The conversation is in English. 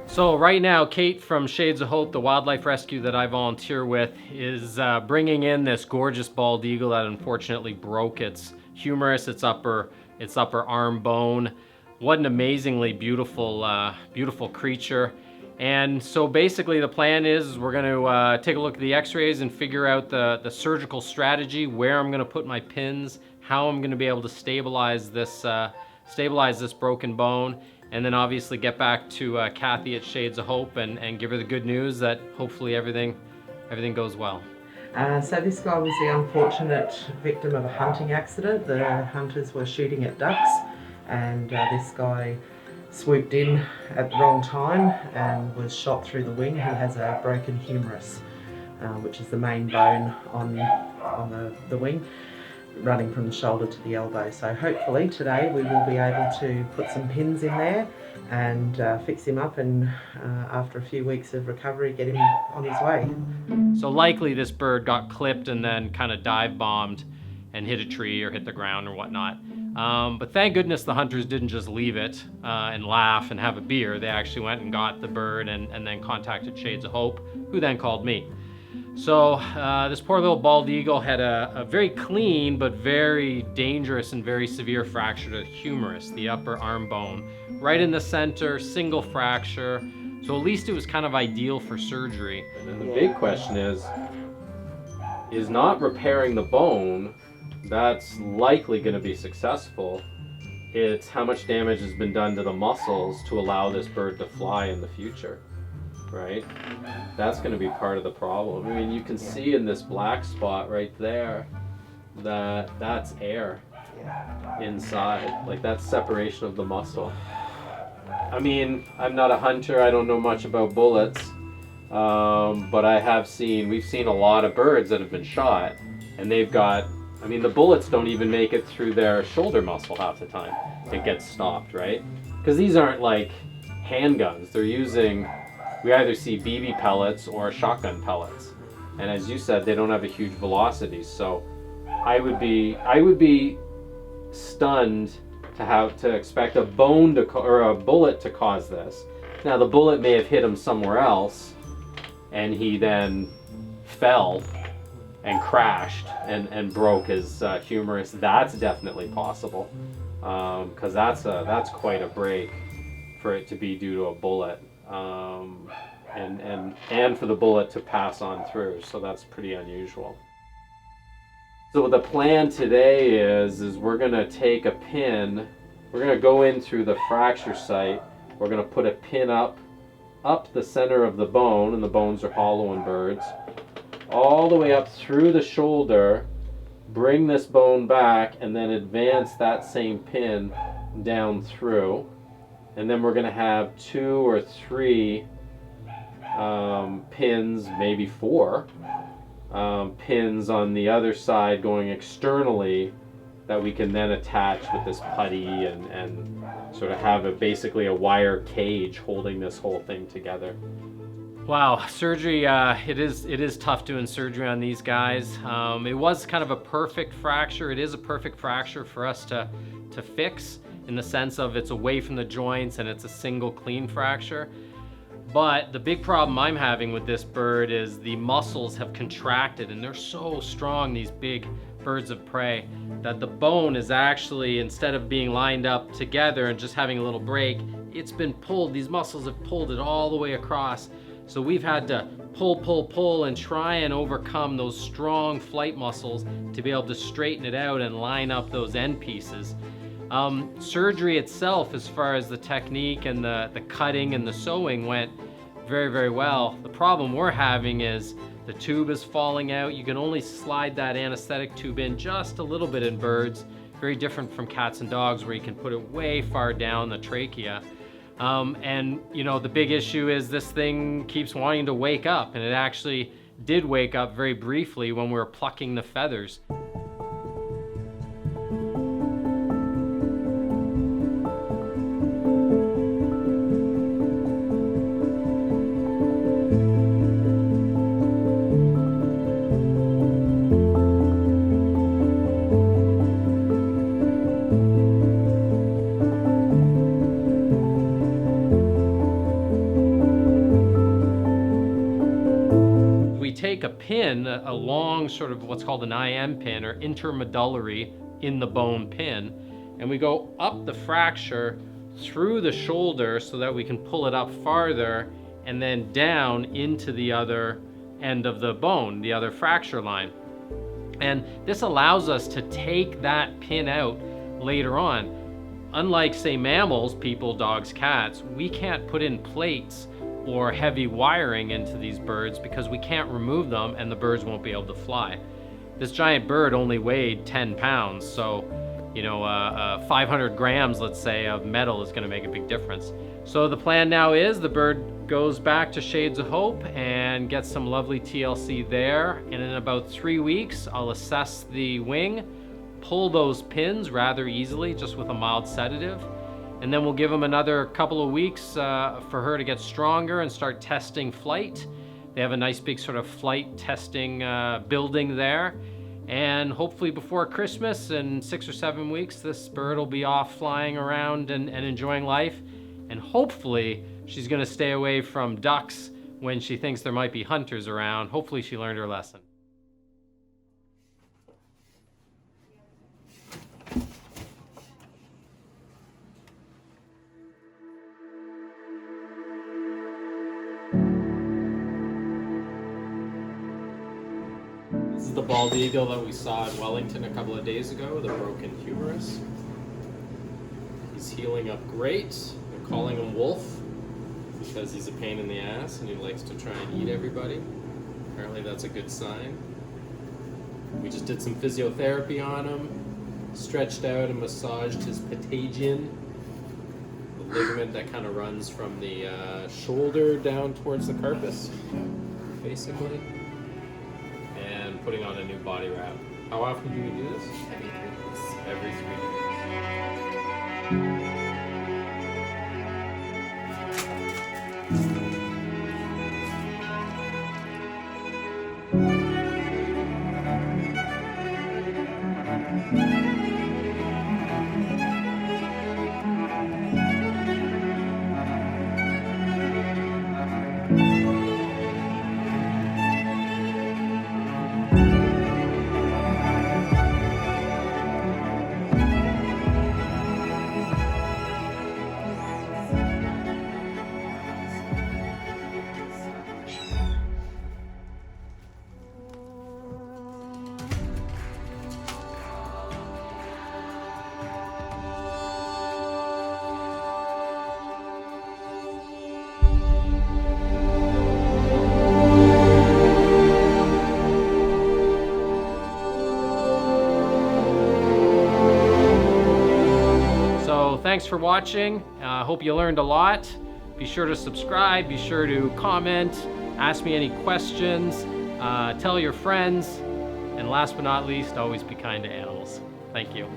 So right now, Kate from Shades of Hope, the wildlife rescue that I volunteer with, is bringing in this gorgeous bald eagle that unfortunately broke its humerus, its upper arm bone. What an amazingly beautiful creature. And so basically the plan is we're going to take a look at the x-rays and figure out the surgical strategy, where I'm going to put my pins, how I'm going to be able to stabilize this broken bone, and then obviously get back to Kathy at Shades of Hope and give her the good news that hopefully everything goes well. So this guy was the unfortunate victim of a hunting accident. The hunters were shooting at ducks, and this guy swooped in at the wrong time and was shot through the wing. He has a broken humerus, which is the main bone on the wing, running from the shoulder to the elbow. So hopefully today we will be able to put some pins in there and fix him up, and after a few weeks of recovery, get him on his way. So likely this bird got clipped and then kind of dive bombed and hit a tree or hit the ground or whatnot. But thank goodness the hunters didn't just leave it and laugh and have a beer. They actually went and got the bird and then contacted Shades of Hope, who then called me. So this poor little bald eagle had a very clean but very dangerous and very severe fracture to the humerus, the upper arm bone, right in the center, single fracture. So at least it was kind of ideal for surgery. And then the big question is not repairing the bone, that's likely going to be successful. It's how much damage has been done to the muscles to allow this bird to fly in the future. Right? That's going to be part of the problem. I mean, you can see in this black spot right there that that's air inside. Like, that's separation of the muscle. I mean, I'm not a hunter. I don't know much about bullets. But we've seen a lot of birds that have been shot, and they've got, I mean, the bullets don't even make it through their shoulder muscle half the time. It gets stopped, right? Because these aren't like handguns. They're using, we either see BB pellets or shotgun pellets. And as you said, they don't have a huge velocity. So I would be stunned to expect a bullet to cause this. Now the bullet may have hit him somewhere else and he then fell and crashed and broke his humerus. That's definitely possible, because that's quite a break for it to be due to a bullet. And for the bullet to pass on through, so that's pretty unusual. So the plan today is we're gonna take a pin, we're gonna go in through the fracture site, we're gonna put a pin up the center of the bone, and the bones are hollow in birds, all the way up through the shoulder, bring this bone back, and then advance that same pin down through. And then we're going to have 2 or 3 pins, maybe 4 pins on the other side going externally that we can then attach with this putty and sort of have basically a wire cage holding this whole thing together. Wow, surgery, it is tough doing surgery on these guys. It was kind of a perfect fracture. It is a perfect fracture for us to fix, in the sense of it's away from the joints and it's a single clean fracture. But the big problem I'm having with this bird is the muscles have contracted, and they're so strong, these big birds of prey, that the bone is actually, instead of being lined up together and just having a little break, it's been pulled. These muscles have pulled it all the way across. So we've had to pull and try and overcome those strong flight muscles to be able to straighten it out and line up those end pieces. Surgery itself, as far as the technique and the cutting and the sewing, went very, very well. The problem we're having is the tube is falling out. You can only slide that anesthetic tube in just a little bit in birds. Very different from cats and dogs, where you can put it way far down the trachea. And you know, the big issue is this thing keeps wanting to wake up, and it actually did wake up very briefly when we were plucking the feathers. take a pin, a long sort of what's called an IM pin or intermedullary in the bone pin, and we go up the fracture through the shoulder so that we can pull it up farther and then down into the other end of the bone, the other fracture line. And this allows us to take that pin out later on. Unlike, say, mammals, people, dogs, cats, we can't put in plates or heavy wiring into these birds because we can't remove them and the birds won't be able to fly. This giant bird only weighed 10 pounds, so 500 grams, let's say, of metal is going to make a big difference. So the plan now is the bird goes back to Shades of Hope and gets some lovely TLC there, and in about 3 weeks I'll assess the wing, pull those pins rather easily just with a mild sedative, and then we'll give them another couple of weeks for her to get stronger and start testing flight. They have a nice big sort of flight testing building there, and hopefully before Christmas, in 6 or 7 weeks, this bird will be off flying around and enjoying life, and hopefully she's going to stay away from ducks when she thinks there might be hunters around. Hopefully she learned her lesson. This is the bald eagle that we saw in Wellington a couple of days ago, the broken humerus. He's healing up great. They're calling him Wolf because he's a pain in the ass and he likes to try and eat everybody. Apparently that's a good sign. We just did some physiotherapy on him, stretched out and massaged his patagion, the ligament that kind of runs from the shoulder down towards the carpus, basically, and putting on a new body wrap. How often do we do this? Every 3 weeks. Every 3 weeks. Thanks for watching. I hope you learned a lot. Be sure to subscribe, be sure to comment, ask me any questions, tell your friends, and last but not least, always be kind to animals. Thank you.